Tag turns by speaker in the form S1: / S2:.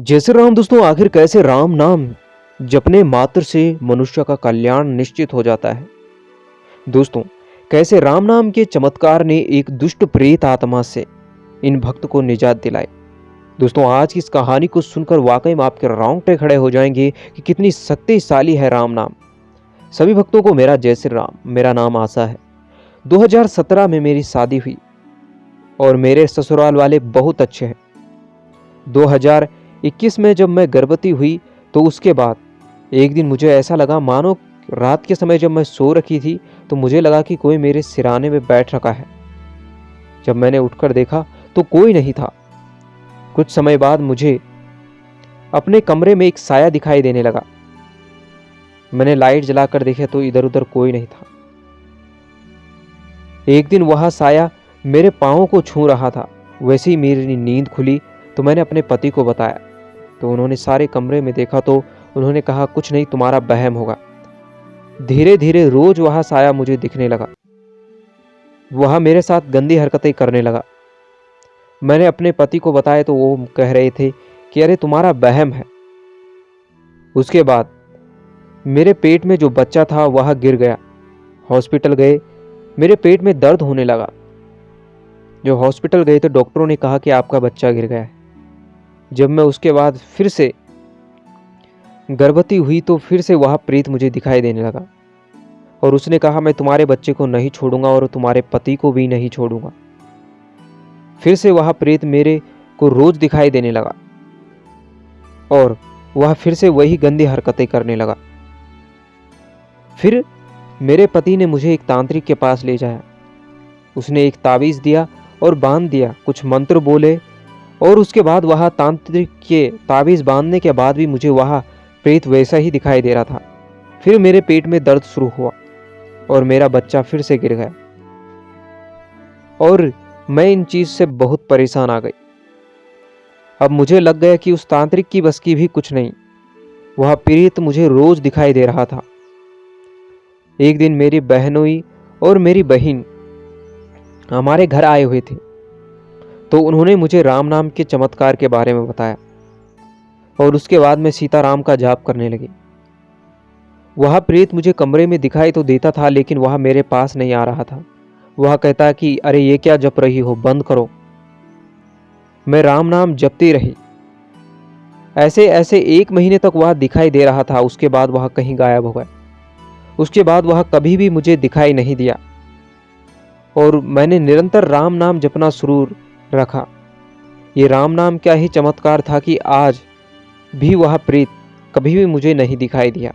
S1: जय श्री राम दोस्तों। आखिर कैसे राम नाम जपने मात्र से मनुष्य का कल्याण निश्चित हो जाता है। दोस्तों, कैसे राम नाम के चमत्कार ने एक दुष्ट प्रेत आत्मा से इन भक्त को निजात दिलाई। दोस्तों, आज की इस कहानी को सुनकर वाकई में आपके रोंगटे खड़े हो जाएंगे कि कितनी शक्तिशाली है राम नाम। सभी भक्तों को मेरा जय श्री राम। मेरा नाम आशा है। 2017 में मेरी शादी हुई और मेरे ससुराल वाले बहुत अच्छे हैं। 2021 में जब मैं गर्भवती हुई तो उसके बाद एक दिन मुझे ऐसा लगा मानो रात के समय जब मैं सो रखी थी तो मुझे लगा कि कोई मेरे सिराने में बैठ रखा है। जब मैंने उठकर देखा तो कोई नहीं था। कुछ समय बाद मुझे अपने कमरे में एक साया दिखाई देने लगा। मैंने लाइट जलाकर देखा तो इधर उधर कोई नहीं था। एक दिन वह साया मेरे पाँव को छू रहा था। वैसे ही मेरी नींद खुली तो मैंने अपने पति को बताया तो उन्होंने सारे कमरे में देखा तो उन्होंने कहा, कुछ नहीं, तुम्हारा वहम होगा। धीरे धीरे रोज वह साया मुझे दिखने लगा। वह मेरे साथ गंदी हरकतें करने लगा। मैंने अपने पति को बताया तो वो कह रहे थे कि अरे तुम्हारा वहम है। उसके बाद मेरे पेट में जो बच्चा था वह गिर गया। हॉस्पिटल गए, मेरे पेट में दर्द होने लगा। जो हॉस्पिटल गए तो डॉक्टरों ने कहा कि आपका बच्चा गिर गया है। जब मैं उसके बाद फिर से गर्भवती हुई तो फिर से वह प्रेत मुझे दिखाई देने लगा और उसने कहा, मैं तुम्हारे बच्चे को नहीं छोड़ूंगा और तुम्हारे पति को भी नहीं छोड़ूंगा। फिर से वह प्रेत मेरे को रोज दिखाई देने लगा और वह फिर से वही गंदी हरकतें करने लगा। फिर मेरे पति ने मुझे एक तांत्रिक के पास ले जाया। उसने एक ताबीज दिया और बांध दिया, कुछ मंत्र बोले और उसके बाद वह तांत्रिक के ताबीज बांधने के बाद भी मुझे वह प्रेत वैसा ही दिखाई दे रहा था। फिर मेरे पेट में दर्द शुरू हुआ और मेरा बच्चा फिर से गिर गया और मैं इन चीज से बहुत परेशान आ गई। अब मुझे लग गया कि उस तांत्रिक की बस की भी कुछ नहीं। वह प्रेत मुझे रोज दिखाई दे रहा था। एक दिन मेरी बहनोई और मेरी बहन हमारे घर आए हुए थे तो उन्होंने मुझे राम नाम के चमत्कार के बारे में बताया और उसके बाद मैं सीताराम का जाप करने लगी। वह प्रेत मुझे कमरे में दिखाई तो देता था लेकिन वह मेरे पास नहीं आ रहा था। वह कहता कि अरे ये क्या जप रही हो, बंद करो। मैं राम नाम जपती रही। ऐसे ऐसे 1 महीने तक वह दिखाई दे रहा था। उसके बाद वह कहीं गायब हो गया। उसके बाद वह कभी भी मुझे दिखाई नहीं दिया और मैंने निरंतर राम नाम जपना शुरू रखा। ये राम नाम क्या ही चमत्कार था कि आज भी वह प्रेत कभी भी मुझे नहीं दिखाई दिया।